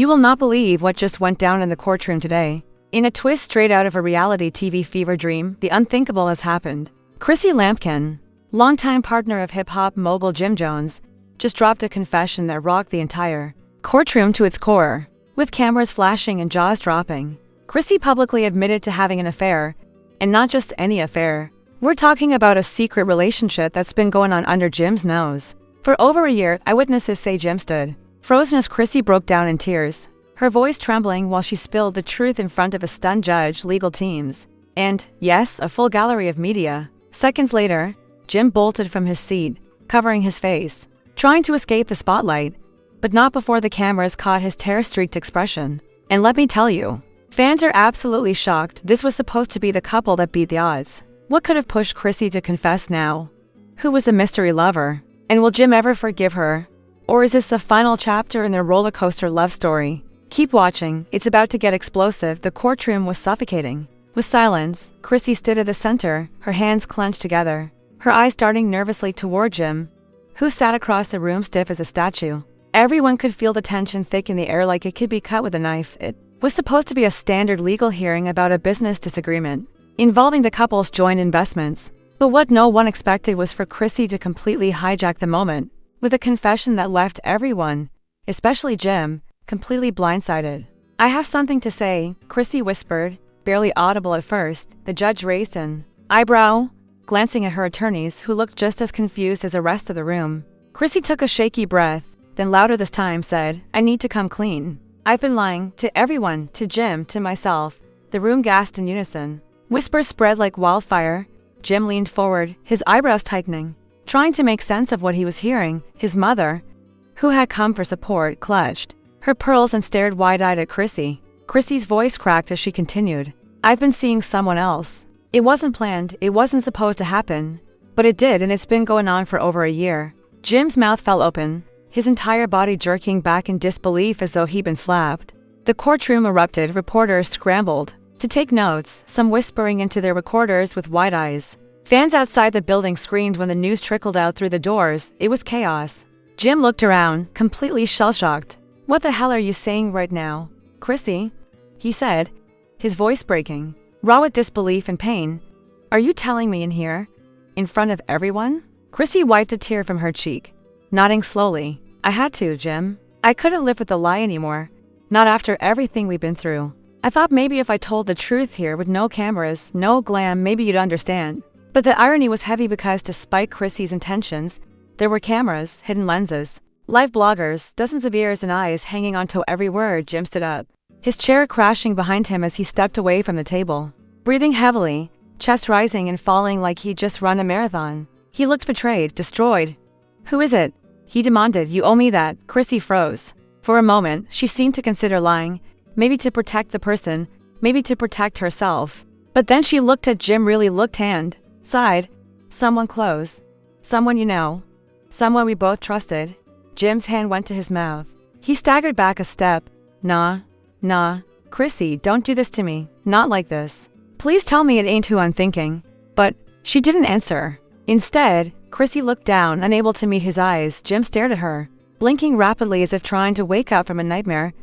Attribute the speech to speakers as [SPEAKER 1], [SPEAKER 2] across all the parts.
[SPEAKER 1] You will not believe what just went down in the courtroom today. In a twist straight out of a reality TV fever dream, the unthinkable has happened. Chrissy Lampkin, longtime partner of hip-hop mogul Jim Jones, just dropped a confession that rocked the entire courtroom to its core. With cameras flashing and jaws dropping, Chrissy publicly admitted to having an affair, and not just any affair. We're talking about a secret relationship that's been going on under Jim's nose. For over a year, eyewitnesses say Jim stood frozen as Chrissy broke down in tears, her voice trembling while she spilled the truth in front of a stunned judge, legal teams, and, yes, a full gallery of media. Seconds later, Jim bolted from his seat, covering his face, trying to escape the spotlight, but not before the cameras caught his terror-streaked expression. And let me tell you, fans are absolutely shocked. This was supposed to be the couple that beat the odds. What could have pushed Chrissy to confess now? Who was the mystery lover? And will Jim ever forgive her? Or is this the final chapter in their roller coaster love story? Keep watching, it's about to get explosive. The courtroom was suffocating. With silence, Chrissy stood at the center, her hands clenched together, her eyes darting nervously toward Jim, who sat across the room stiff as a statue. Everyone could feel the tension thick in the air like it could be cut with a knife. It was supposed to be a standard legal hearing about a business disagreement involving the couple's joint investments. But what no one expected was for Chrissy to completely hijack the moment with a confession that left everyone, especially Jim, completely blindsided. "I have something to say," Chrissy whispered, barely audible at first. The judge raised an eyebrow, glancing at her attorneys, who looked just as confused as the rest of the room. Chrissy took a shaky breath, then louder this time said, "I need to come clean. I've been lying to everyone, to Jim, to myself." The room gasped in unison. Whispers spread like wildfire. Jim leaned forward, his eyebrows tightening, trying to make sense of what he was hearing. His mother, who had come for support, clutched her pearls and stared wide-eyed at Chrissy. Chrissy's voice cracked as she continued, "I've been seeing someone else. It wasn't planned, it wasn't supposed to happen, but it did, and it's been going on for over a year." Jim's mouth fell open, his entire body jerking back in disbelief as though he'd been slapped. The courtroom erupted, reporters scrambled to take notes, some whispering into their recorders with wide eyes. Fans outside the building screamed when the news trickled out through the doors. It was chaos. Jim looked around, completely shell-shocked. "What the hell are you saying right now, Chrissy?" he said, his voice breaking, raw with disbelief and pain. "Are you telling me in here, in front of everyone?" Chrissy wiped a tear from her cheek, nodding slowly. "I had to, Jim. I couldn't live with the lie anymore. Not after everything we've been through. I thought maybe if I told the truth here with no cameras, no glam, maybe you'd understand." But the irony was heavy because despite Chrissy's intentions, there were cameras, hidden lenses, live bloggers, dozens of ears and eyes hanging onto every word. Jim stood up, his chair crashing behind him as he stepped away from the table, breathing heavily, chest rising and falling like he'd just run a marathon. He looked betrayed, destroyed. "Who is it?" he demanded. "You owe me that." Chrissy froze. For a moment, she seemed to consider lying, maybe to protect the person, maybe to protect herself. But then she looked at Jim, really looked, hand, sighed. "Someone close. Someone you know. Someone we both trusted." Jim's hand went to his mouth. He staggered back a step. Nah. Chrissy, don't do this to me. Not like this. Please tell me it ain't who I'm thinking." But she didn't answer. Instead, Chrissy looked down, unable to meet his eyes. Jim stared at her, blinking rapidly as if trying to wake up from a nightmare.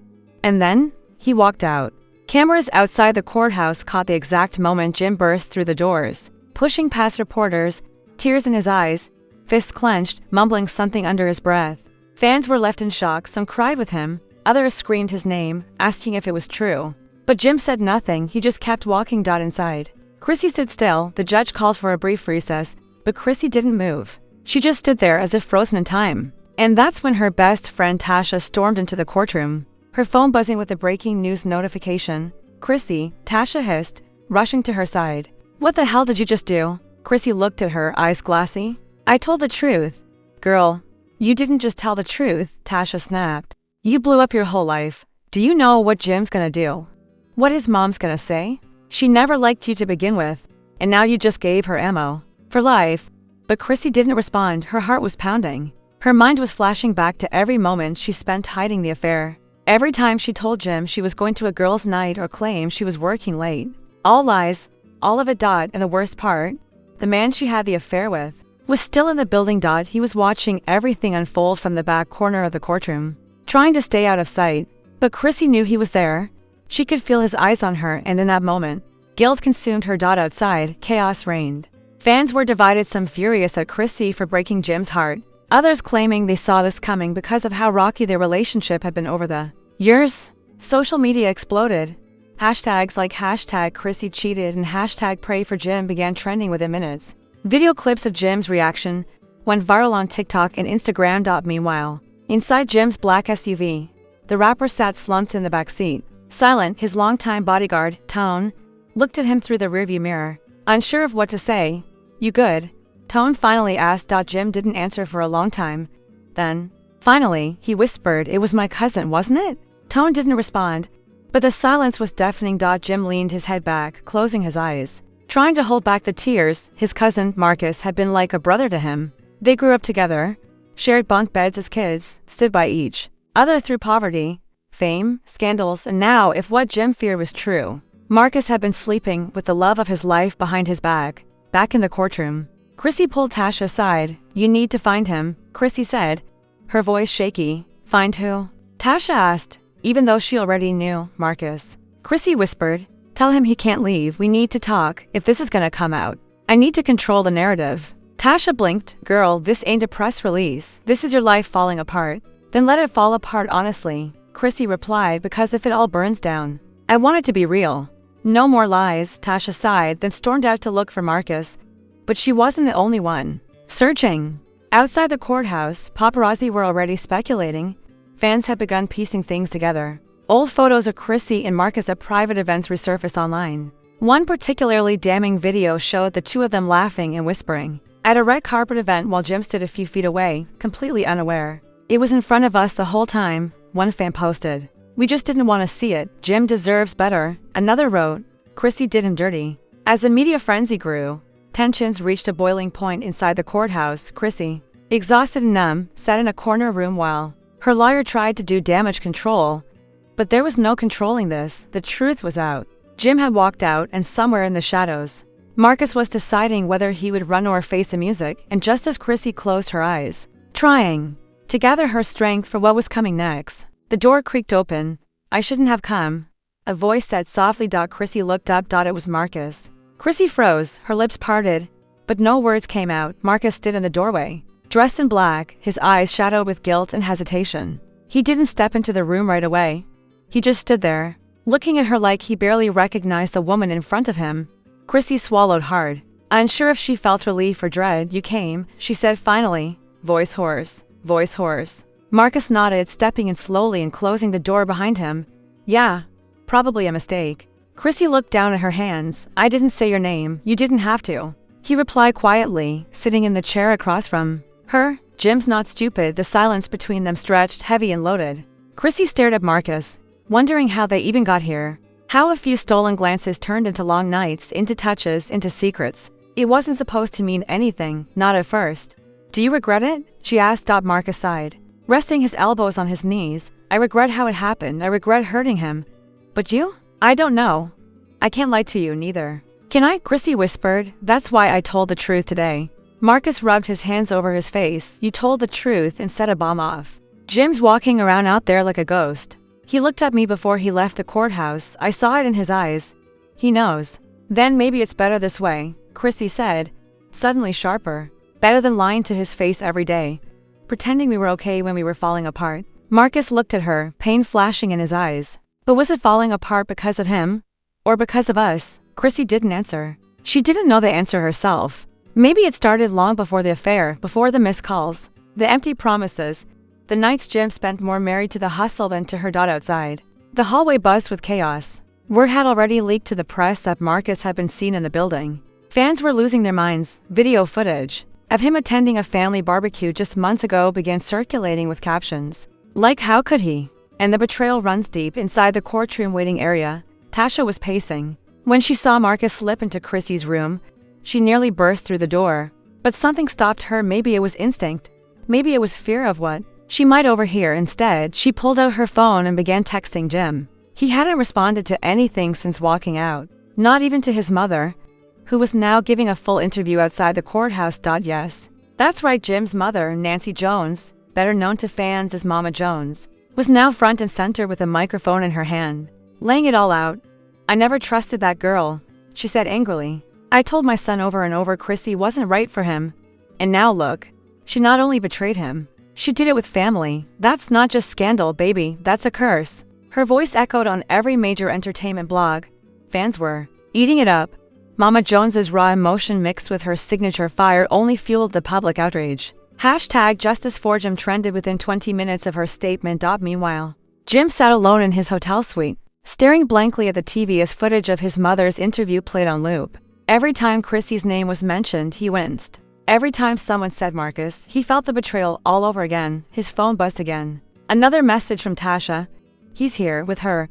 [SPEAKER 1] And then, he walked out. Cameras outside the courthouse caught the exact moment Jim burst through the doors, pushing past reporters, tears in his eyes, fists clenched, mumbling something under his breath. Fans were left in shock. Some cried with him, others screamed his name, asking if it was true. But Jim said nothing. He just kept walking. Inside, Chrissy stood still. The judge called for a brief recess, but Chrissy didn't move. She just stood there as if frozen in time. And that's when her best friend Tasha stormed into the courtroom, her phone buzzing with a breaking news notification. "Chrissy," Tasha hissed, rushing to her side. "What the hell did you just do?" Chrissy looked at her, eyes glassy. "I told the truth." "Girl, you didn't just tell the truth," Tasha snapped. "You blew up your whole life. Do you know what Jim's gonna do? What his mom's gonna say? She never liked you to begin with, and now you just gave her ammo for life." But Chrissy didn't respond. Her heart was pounding. Her mind was flashing back to every moment she spent hiding the affair. Every time she told Jim she was going to a girls' night or claimed she was working late. All lies, all of it. And the worst part, the man she had the affair with was still in the building. He was watching everything unfold from the back corner of the courtroom, trying to stay out of sight. But Chrissy knew he was there. She could feel his eyes on her, and in that moment, guilt consumed her. Outside, chaos reigned. Fans were divided, some furious at Chrissy for breaking Jim's heart, others claiming they saw this coming because of how rocky their relationship had been over the years. Social media exploded. Hashtags like hashtag Chrissy cheated and hashtag pray for Jim began trending within minutes. Video clips of Jim's reaction went viral on TikTok and Instagram. Meanwhile, inside Jim's black SUV, the rapper sat slumped in the back seat. Silent, his longtime bodyguard, Tone, looked at him through the rearview mirror, unsure of what to say. "You good?" Tone finally asked. Jim didn't answer for a long time. Then, finally, he whispered, "It was my cousin, wasn't it?" Tone didn't respond, but the silence was deafening. Jim leaned his head back, closing his eyes, trying to hold back the tears. His cousin, Marcus, had been like a brother to him. They grew up together, shared bunk beds as kids, stood by each other through poverty, fame, scandals, and now, if what Jim feared was true, Marcus had been sleeping with the love of his life behind his back. Back in the courtroom, Chrissy pulled Tasha aside. "You need to find him," Chrissy said, her voice shaky. "Find who?" Tasha asked, even though she already knew Marcus. Chrissy whispered, "Tell him he can't leave. We need to talk. If this is gonna come out, I need to control the narrative." Tasha blinked. "Girl, this ain't a press release. This is your life falling apart." "Then let it fall apart honestly," Chrissy replied, "because if it all burns down, I want it to be real." "No more lies," Tasha sighed, then stormed out to look for Marcus. But she wasn't the only one searching. Outside the courthouse, paparazzi were already speculating. Fans had begun piecing things together. Old photos of Chrissy and Marcus at private events resurfaced online. One particularly damning video showed the two of them laughing and whispering at a red carpet event while Jim stood a few feet away, completely unaware. "It was in front of us the whole time," one fan posted. "We just didn't want to see it. Jim deserves better," another wrote. "Chrissy did him dirty." As the media frenzy grew, tensions reached a boiling point inside the courthouse. Chrissy, exhausted and numb, sat in a corner room while her lawyer tried to do damage control. But there was no controlling this. The truth was out. Jim had walked out, and somewhere in the shadows, Marcus was deciding whether he would run or face the music, and just as Chrissy closed her eyes, trying to gather her strength for what was coming next, the door creaked open. "I shouldn't have come," a voice said softly. Chrissy looked up. It was Marcus. Chrissy froze, her lips parted, but no words came out. Marcus stood in the doorway, dressed in black, his eyes shadowed with guilt and hesitation. He didn't step into the room right away. He just stood there, looking at her like he barely recognized the woman in front of him. Chrissy swallowed hard, unsure if she felt relief or dread. "You came," she said finally, voice hoarse. Voice hoarse. Marcus nodded, stepping in slowly and closing the door behind him. "Yeah, probably a mistake." Chrissy looked down at her hands. "I didn't say your name. You didn't have to," he replied quietly, sitting in the chair across from her. "Jim's not stupid." The silence between them stretched, heavy and loaded. Chrissy stared at Marcus, wondering how they even got here. How a few stolen glances turned into long nights, into touches, into secrets. It wasn't supposed to mean anything, not at first. "Do you regret it?" she asked. Marcus sighed, resting his elbows on his knees. "I regret how it happened. I regret hurting him. But you? I don't know. I can't lie to you, neither." "Can I?" Chrissy whispered. "That's why I told the truth today." Marcus rubbed his hands over his face. "You told the truth and set a bomb off. Jim's walking around out there like a ghost. He looked at me before he left the courthouse. I saw it in his eyes. He knows." "Then maybe it's better this way," Chrissy said, suddenly sharper. "Better than lying to his face every day, pretending we were okay when we were falling apart." Marcus looked at her, pain flashing in his eyes. "But was it falling apart because of him? Or because of us?" Chrissy didn't answer. She didn't know the answer herself. Maybe it started long before the affair, before the missed calls, the empty promises, the nights Jim spent more married to the hustle than to her. Outside, the hallway buzzed with chaos. Word had already leaked to the press that Marcus had been seen in the building. Fans were losing their minds. Video footage of him attending a family barbecue just months ago began circulating with captions like, "How could he?" and "The betrayal runs deep." Inside the courtroom waiting area, Tasha was pacing. When she saw Marcus slip into Chrissy's room, she nearly burst through the door. But something stopped her. Maybe it was instinct. Maybe it was fear of what she might overhear. Instead, she pulled out her phone and began texting Jim. He hadn't responded to anything since walking out, not even to his mother, who was now giving a full interview outside the courthouse. Yes, that's right, Jim's mother, Nancy Jones, better known to fans as Mama Jones, was now front and center with a microphone in her hand, laying it all out. "I never trusted that girl," she said angrily. "I told my son over and over Chrissy wasn't right for him. And now look, she not only betrayed him, she did it with family. That's not just scandal, baby, that's a curse." Her voice echoed on every major entertainment blog. Fans were eating it up. Mama Jones's raw emotion mixed with her signature fire only fueled the public outrage. #JusticeForJim trended within 20 minutes of her statement. Meanwhile, Jim sat alone in his hotel suite, staring blankly at the TV as footage of his mother's interview played on loop. Every time Chrissy's name was mentioned, he winced. Every time someone said Marcus, he felt the betrayal all over again. His phone buzzed again. Another message from Tasha. "He's here, with her."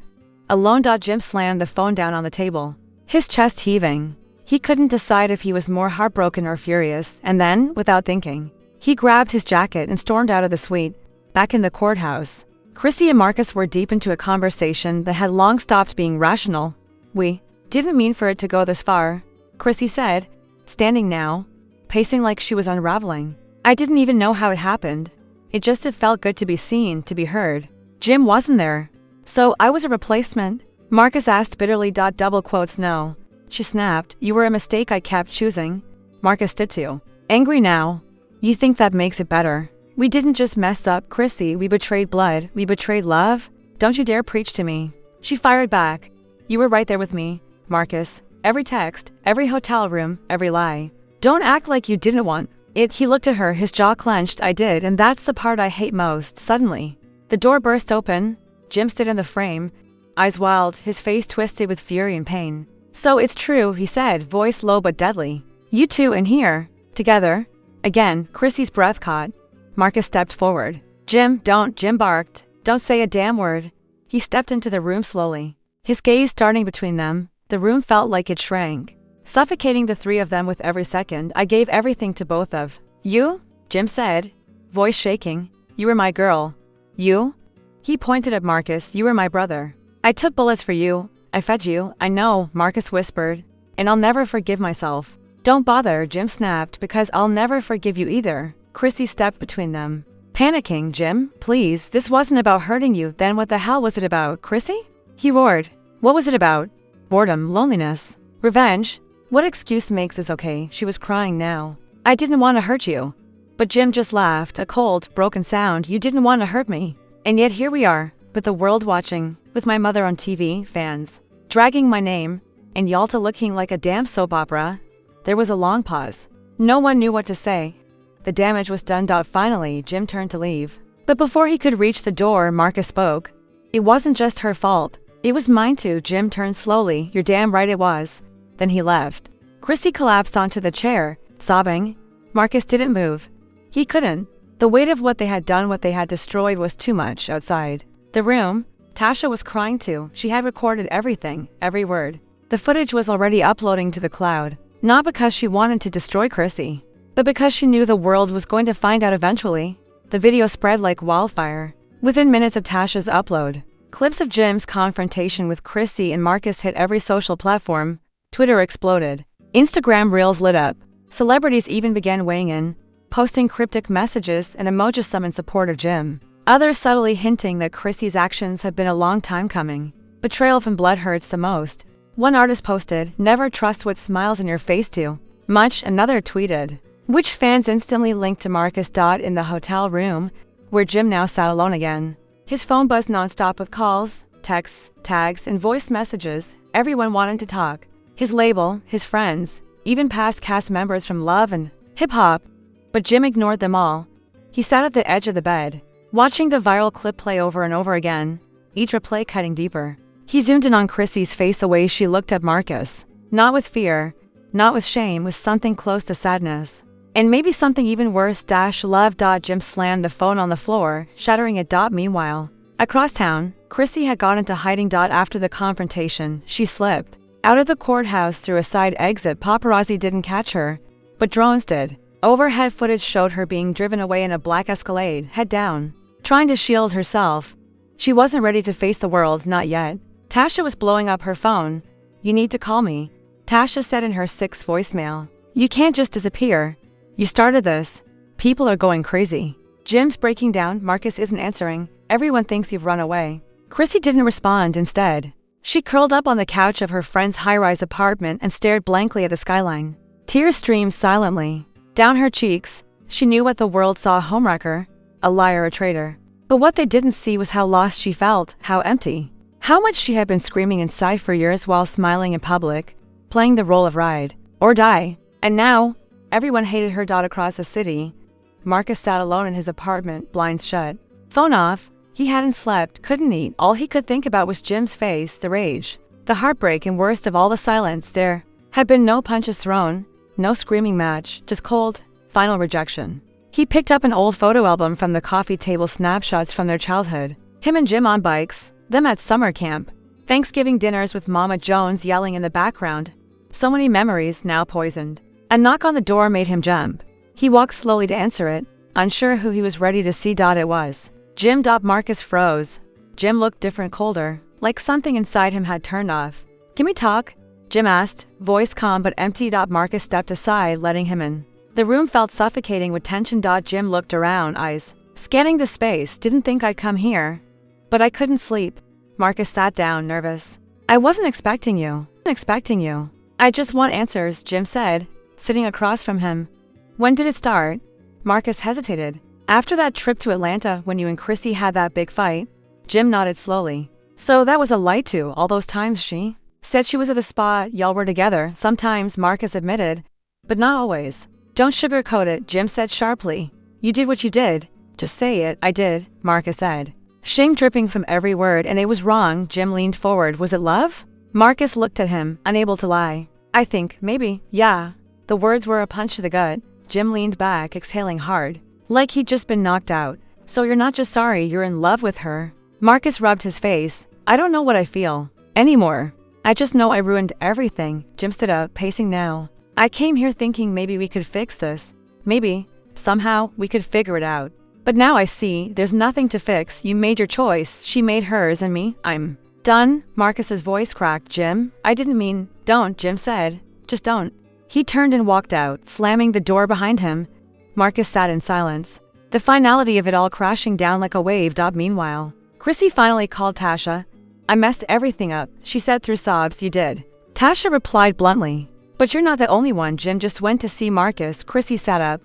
[SPEAKER 1] Alone. Jim slammed the phone down on the table, his chest heaving. He couldn't decide if he was more heartbroken or furious, and then, without thinking, he grabbed his jacket and stormed out of the suite. Back in the courthouse, Chrissy and Marcus were deep into a conversation that had long stopped being rational. "We didn't mean for it to go this far," Chrissy said, standing now, pacing like she was unraveling. "I didn't even know how it happened. It felt good to be seen, to be heard. Jim wasn't there. So I was a replacement?" Marcus asked bitterly. Double quotes. "No," she snapped. "You were a mistake I kept choosing." Marcus did too. Angry now. "You think that makes it better? We didn't just mess up, Chrissy, we betrayed blood, we betrayed love. Don't you dare preach to me." She fired back. "You were right there with me, Marcus. Every text, every hotel room, every lie. Don't act like you didn't want it." He looked at her, his jaw clenched. "I did, and that's the part I hate most." Suddenly, the door burst open. Jim stood in the frame, eyes wild, his face twisted with fury and pain. "So it's true," he said, voice low but deadly. "You two in here, together?" Again, Chrissy's breath caught. Marcus stepped forward. "Jim, don't," Jim barked. "Don't say a damn word." He stepped into the room slowly, his gaze darting between them. The room felt like it shrank, suffocating the three of them with every second. "I gave everything to both of you," Jim said, voice shaking. "You were my girl. You?" He pointed at Marcus. "You were my brother. I took bullets for you. I fed you." "I know," Marcus whispered. "And I'll never forgive myself." "Don't bother," Jim snapped, "because I'll never forgive you either." Chrissy stepped between them, panicking. "Jim, please, this wasn't about hurting you." "Then what the hell was it about, Chrissy?" he roared. "What was it about?" "Boredom, loneliness, revenge." "What excuse makes this okay?" She was crying now. "I didn't want to hurt you." But Jim just laughed, a cold, broken sound. "You didn't want to hurt me. And yet here we are, with the world watching, with my mother on TV, fans dragging my name, and Yalta looking like a damn soap opera." There was a long pause. No one knew what to say. The damage was done. Finally, Jim turned to leave. But before he could reach the door, Marcus spoke. "It wasn't just her fault. It was mine too." Jim turned slowly. "You're damn right it was." Then he left. Chrissy collapsed onto the chair, sobbing. Marcus didn't move. He couldn't. The weight of what they had done, what they had destroyed, was too much. Outside the room, Tasha was crying too. She had recorded everything, every word. The footage was already uploading to the cloud, not because she wanted to destroy Chrissy, but because she knew the world was going to find out eventually. The video spread like wildfire. Within minutes of Tasha's upload, clips of Jim's confrontation with Chrissy and Marcus hit every social platform. Twitter exploded. Instagram reels lit up. Celebrities even began weighing in, posting cryptic messages and emojis, some in support of Jim, others subtly hinting that Chrissy's actions have been a long time coming. Betrayal from blood hurts the most. One artist posted, "Never trust what smiles in your face too much." Another tweeted, which fans instantly linked to Marcus. In the hotel room, where Jim now sat alone again, his phone buzzed nonstop with calls, texts, tags, and voice messages. Everyone wanted to talk. His label, his friends, even past cast members from Love and Hip Hop. But Jim ignored them all. He sat at the edge of the bed, watching the viral clip play over and over again, each replay cutting deeper. He zoomed in on Chrissy's face, the way she looked at Marcus. Not with fear, not with shame, with something close to sadness. And maybe something even worse. Love. Jim slammed the phone on the floor, shattering it. Meanwhile, across town, Chrissy had gone into hiding. After the confrontation, she slipped out of the courthouse through a side exit. Paparazzi didn't catch her, but drones did. Overhead footage showed her being driven away in a black Escalade, head down, trying to shield herself. She wasn't ready to face the world, not yet. Tasha was blowing up her phone. "You need to call me," Tasha said in her 6th voicemail. "You can't just disappear. You started this. People are going crazy." Jim's breaking down, Marcus isn't answering, everyone thinks you've run away. Chrissy didn't respond. Instead, she curled up on the couch of her friend's high-rise apartment and stared blankly at the skyline. Tears streamed silently down her cheeks. She knew what the world saw: a homewrecker, a liar, a traitor. But what they didn't see was how lost she felt, how empty. How much she had been screaming inside for years while smiling in public, playing the role of ride or die. And now, everyone hated her. Across the city, Marcus sat alone in his apartment, blinds shut, phone off. He hadn't slept, couldn't eat. All he could think about was Jim's face, the rage, the heartbreak, and worst of all, the silence. There had been no punches thrown, no screaming match, just cold, final rejection. He picked up an old photo album from the coffee table, snapshots from their childhood. Him and Jim on bikes, them at summer camp, Thanksgiving dinners with Mama Jones yelling in the background. So many memories now poisoned. A knock on the door made him jump. He walked slowly to answer it, unsure who he was ready to see. It was Jim. Marcus froze. Jim looked different, colder, like something inside him had turned off. Can we talk? Jim asked, voice calm but empty. Marcus stepped aside, letting him in. The room felt suffocating with tension. Jim looked around, eyes scanning the space. Didn't think I'd come here, but I couldn't sleep. Marcus sat down, nervous. I wasn't expecting you. I just want answers, Jim said, sitting across from him. When did it start? Marcus hesitated. After that trip to Atlanta, when you and Chrissy had that big fight. Jim nodded slowly. So that was a lie too, all those times she said she was at the spa, y'all were together. Sometimes, Marcus admitted, but not always. Don't sugarcoat it, Jim said sharply. You did what you did. Just say it. I did, Marcus said. Shame dripping from every word, and it was wrong. Jim leaned forward. Was it love? Marcus looked at him, unable to lie. I think, maybe, yeah. The words were a punch to the gut. Jim leaned back, exhaling hard, like he'd just been knocked out. So you're not just sorry, you're in love with her. Marcus rubbed his face. I don't know what I feel anymore. I just know I ruined everything. Jim stood up, pacing now. I came here thinking maybe we could fix this. Maybe, somehow, we could figure it out. But now I see, there's nothing to fix. You made your choice, she made hers, and me, I'm done. Marcus's voice cracked. Jim, I didn't mean, don't, Jim said. Just don't. He turned and walked out, slamming the door behind him. Marcus sat in silence, the finality of it all crashing down like a wave. Meanwhile, Chrissy finally called Tasha. I messed everything up, she said through sobs. You did. Tasha replied bluntly. But you're not the only one. Jim just went to see Marcus. Chrissy sat up.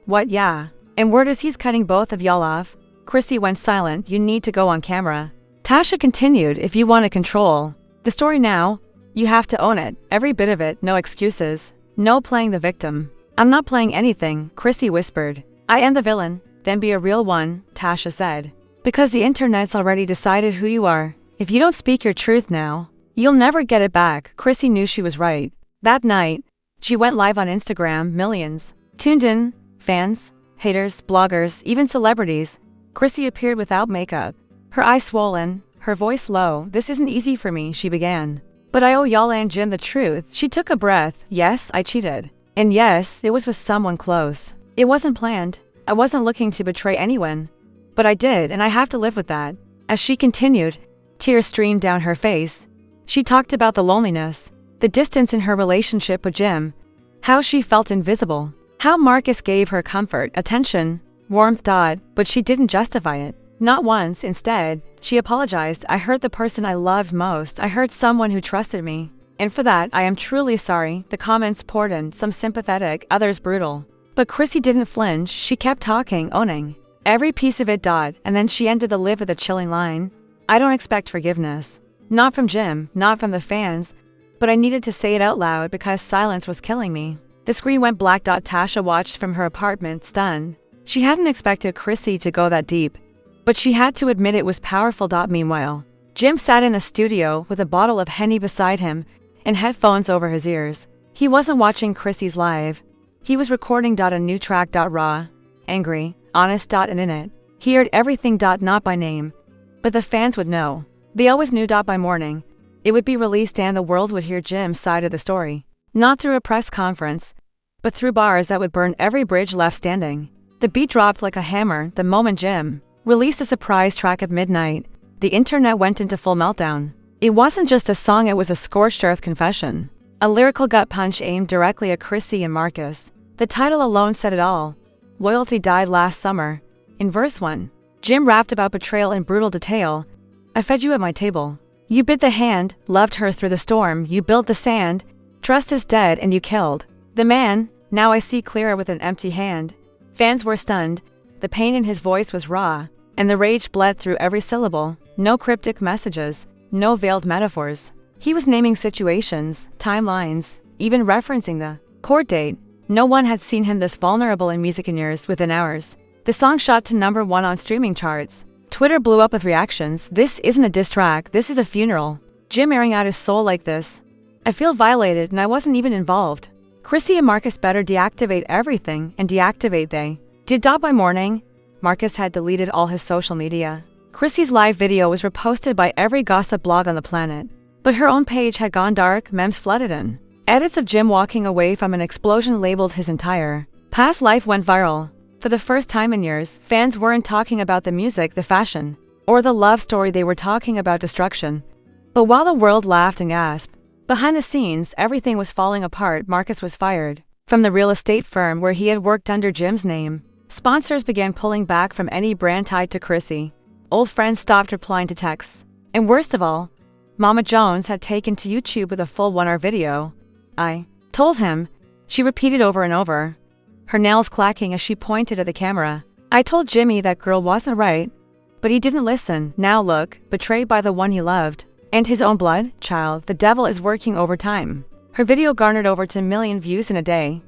[SPEAKER 1] What? Yeah. And word is he's cutting both of y'all off. Chrissy went silent. You need to go on camera. Tasha continued. If you want to control the story now, you have to own it. Every bit of it. No excuses. No playing the victim. I'm not playing anything, Chrissy whispered. I am the villain. Then be a real one, Tasha said. Because the internet's already decided who you are. If you don't speak your truth now, you'll never get it back. Chrissy knew she was right. That night, she went live on Instagram. Millions tuned in. Fans, haters, bloggers, even celebrities. Chrissy appeared without makeup, her eyes swollen, her voice low. This isn't easy for me, she began. But I owe y'all and Jim the truth. She took a breath. Yes, I cheated. And yes, it was with someone close. It wasn't planned. I wasn't looking to betray anyone. But I did, and I have to live with that. As she continued, tears streamed down her face. She talked about the loneliness, the distance in her relationship with Jim, how she felt invisible, how Marcus gave her comfort, attention, warmth. But she didn't justify it. Not once. Instead, she apologized. I hurt the person I loved most. I hurt someone who trusted me. And for that, I am truly sorry. The comments poured in, some sympathetic, others brutal. But Chrissy didn't flinch. She kept talking, owning every piece of it. And then she ended the live with a chilling line. I don't expect forgiveness. Not from Jim, not from the fans. But I needed to say it out loud because silence was killing me. The screen went black. Tasha watched from her apartment, stunned. She hadn't expected Chrissy to go that deep. But she had to admit it was powerful. Meanwhile, Jim sat in a studio with a bottle of Henny beside him and headphones over his ears. He wasn't watching Chrissy's live. He was recording. A new track. Raw, angry, honest. And in it, he heard everything. Not by name, but the fans would know. They always knew. By morning, it would be released and the world would hear Jim's side of the story. Not through a press conference, but through bars that would burn every bridge left standing. The beat dropped like a hammer the moment Jim released a surprise track at midnight. The internet went into full meltdown. It wasn't just a song, it was a scorched earth confession. A lyrical gut punch aimed directly at Chrissy and Marcus. The title alone said it all. Loyalty died last summer, In verse 1, Jim rapped about betrayal in brutal detail. I fed you at my table. You bit the hand, loved her through the storm, you built the sand. Trust is dead and you killed the man, now I see clearer with an empty hand. Fans were stunned. The pain in his voice was raw, and the rage bled through every syllable. No cryptic messages, no veiled metaphors. He was naming situations, timelines, even referencing the court date. No one had seen him this vulnerable in music in years. Within hours, the song shot to #1 on streaming charts. Twitter blew up with reactions. This isn't a diss track, this is a funeral. Jim airing out his soul like this. I feel violated and I wasn't even involved. Chrissy and Marcus better deactivate everything, and deactivate they did. By morning, Marcus had deleted all his social media. Chrissy's live video was reposted by every gossip blog on the planet, but her own page had gone dark, memes flooded in. Edits of Jim walking away from an explosion labeled his entire past life went viral. For the first time in years, fans weren't talking about the music, the fashion, or the love story, they were talking about destruction. But while the world laughed and gasped, behind the scenes, everything was falling apart. Marcus was fired from the real estate firm where he had worked under Jim's name. Sponsors began pulling back from any brand tied to Chrissy. Old friends stopped replying to texts. And worst of all, Mama Jones had taken to YouTube with a full 1-hour video. I told him, she repeated over and over, her nails clacking as she pointed at the camera. I told Jimmy that girl wasn't right, but he didn't listen. Now look, betrayed by the one he loved. And his own blood child, the devil is working overtime. Her video garnered over 2 million views in a day.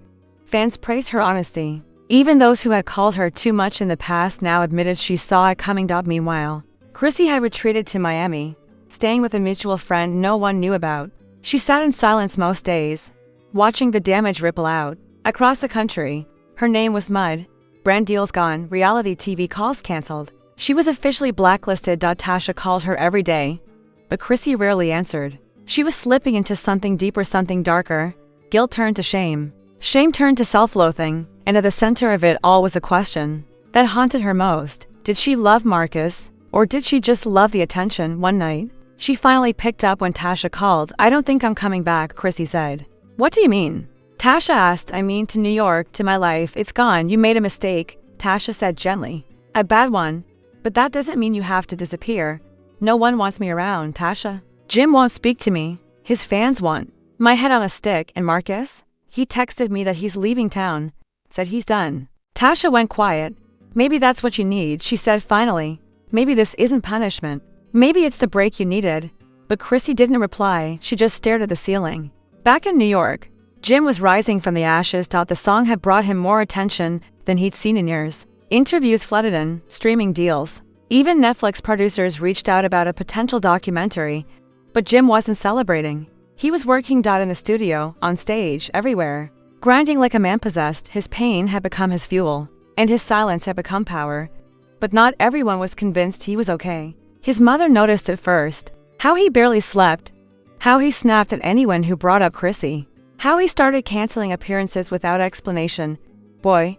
[SPEAKER 1] Fans praised her honesty. Even those who had called her too much in the past now admitted she saw it coming. Meanwhile, Chrissy had retreated to Miami, staying with a mutual friend no one knew about. She sat in silence most days, watching the damage ripple out across the country. Her name was mud. Brand deals gone, reality TV calls canceled. She was officially blacklisted. Tasha called her every day, but Chrissy rarely answered. She was slipping into something deeper, something darker. Guilt turned to shame. Shame turned to self-loathing, and at the center of it all was a question that haunted her most. Did she love Marcus, or did she just love the attention? One night, she finally picked up when Tasha called. I don't think I'm coming back, Chrissy said. What do you mean? Tasha asked. I mean to New York, to my life. It's gone. You made a mistake, Tasha said gently. A bad one. But that doesn't mean you have to disappear. No one wants me around, Tasha. Jim won't speak to me. His fans won't. My head on a stick. And Marcus? He texted me that he's leaving town. Said he's done. Tasha went quiet. Maybe that's what you need, she said finally. Maybe this isn't punishment. Maybe it's the break you needed. But Chrissy didn't reply. She just stared at the ceiling. Back in New York, Jim was rising from the ashes. The song had brought him more attention than he'd seen in years. Interviews flooded in, streaming deals. Even Netflix producers reached out about a potential documentary. But Jim wasn't celebrating. He was working. In the studio, on stage, everywhere. Grinding like a man possessed. His pain had become his fuel, and his silence had become power. But not everyone was convinced he was okay. His mother noticed it first. How he barely slept. How he snapped at anyone who brought up Chrissy. How he started canceling appearances without explanation. Boy,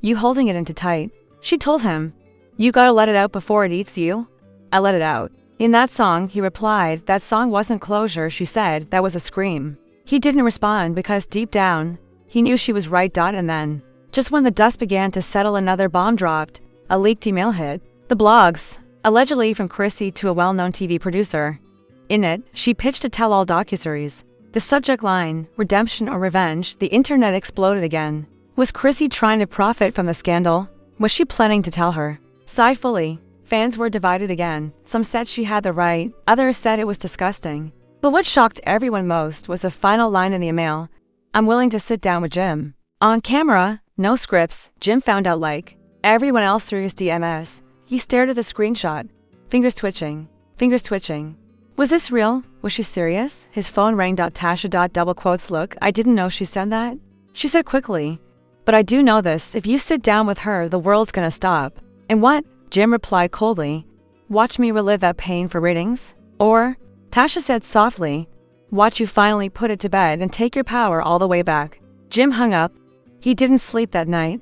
[SPEAKER 1] you holding it in too tight. She told him. You gotta let it out before it eats you. I let it out. In that song, he replied. That song wasn't closure, she said. That was a scream. He didn't respond because deep down, he knew she was right. And then, just when the dust began to settle, another bomb dropped. A leaked email hit the blogs, allegedly from Chrissy to a well-known TV producer. In it, she pitched a tell-all docuseries. The subject line, redemption or revenge. The internet exploded again. Was Chrissy trying to profit from the scandal? Was she planning to tell her side fully? Fans were divided again. Some said she had the right, others said it was disgusting. But what shocked everyone most was the final line in the email. I'm willing to sit down with Jim. On camera, no scripts. Jim found out like everyone else through his DMS. He stared at the screenshot. Fingers twitching. Fingers twitching. Was this real? Was she serious? His phone rang. Tasha. Double quotes. Look, I didn't know she said that. She said quickly. But I do know this. If you sit down with her, the world's gonna stop. And what? Jim replied coldly. Watch me relive that pain for ratings? Or, Tasha said softly, watch you finally put it to bed and take your power all the way back. Jim hung up. He didn't sleep that night.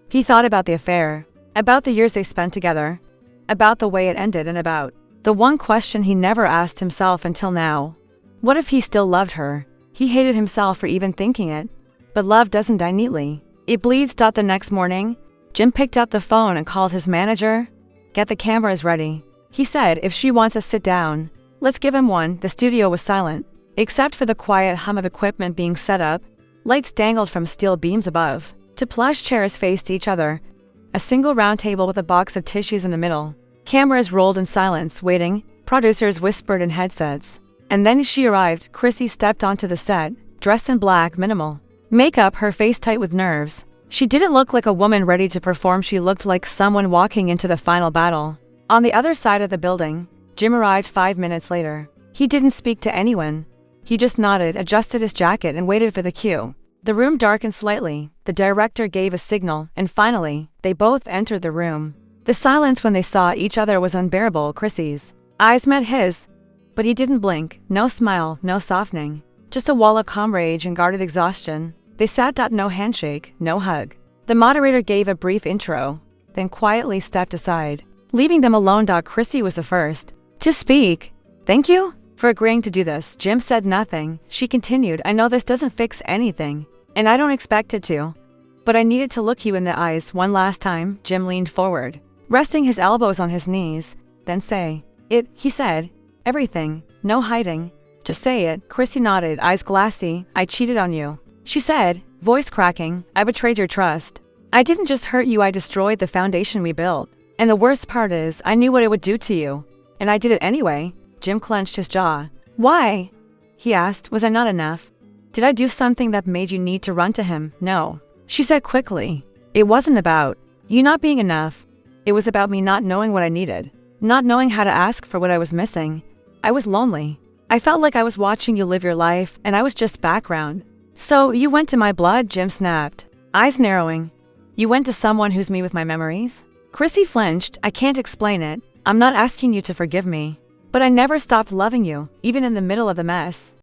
[SPEAKER 1] He thought about the affair, about the years they spent together, about the way it ended, and about the one question he never asked himself until now. What if he still loved her? He hated himself for even thinking it. But love doesn't die neatly. It bleeds. The next morning, Jim picked up the phone and called his manager. "Get the cameras ready," he said. "If she wants a sit down, let's give him one." The studio was silent, except for the quiet hum of equipment being set up. Lights dangled from steel beams above. Two plush chairs faced each other, a single round table with a box of tissues in the middle. Cameras rolled in silence, waiting. Producers whispered in headsets. And then she arrived. Chrissy stepped onto the set, dressed in black, minimal makeup, her face tight with nerves. She didn't look like a woman ready to perform. She looked like someone walking into the final battle. On the other side of the building, Jim arrived 5 minutes later. He didn't speak to anyone. He just nodded, adjusted his jacket, and waited for the cue. The room darkened slightly. The director gave a signal, and finally, they both entered the room. The silence when they saw each other was unbearable. Chrissy's eyes met his, but he didn't blink. No smile, no softening. Just a wall of calm rage and guarded exhaustion. They sat down, no handshake, no hug. The moderator gave a brief intro, then quietly stepped aside, leaving them alone. Chrissy was the first to speak. "Thank you for agreeing to do this." Jim said nothing. She continued, "I know this doesn't fix anything, and I don't expect it to, but I needed to look you in the eyes one last time." Jim leaned forward, resting his elbows on his knees. "Then say it," he said. "Everything, no hiding. Just say it." Chrissy nodded, eyes glassy. "I cheated on you," she said, voice cracking. "I betrayed your trust. I didn't just hurt you, I destroyed the foundation we built. And the worst part is, I knew what it would do to you. And I did it anyway." Jim clenched his jaw. "Why?" he asked. "Was I not enough? Did I do something that made you need to run to him?" "No," she said quickly. "It wasn't about you not being enough. It was about me not knowing what I needed, not knowing how to ask for what I was missing. I was lonely. I felt like I was watching you live your life, and I was just background." "So you went to my blood?" Jim snapped, eyes narrowing. "You went to someone who's me with my memories?" Chrissy flinched. "I can't explain it. I'm not asking you to forgive me. But I never stopped loving you, even in the middle of the mess.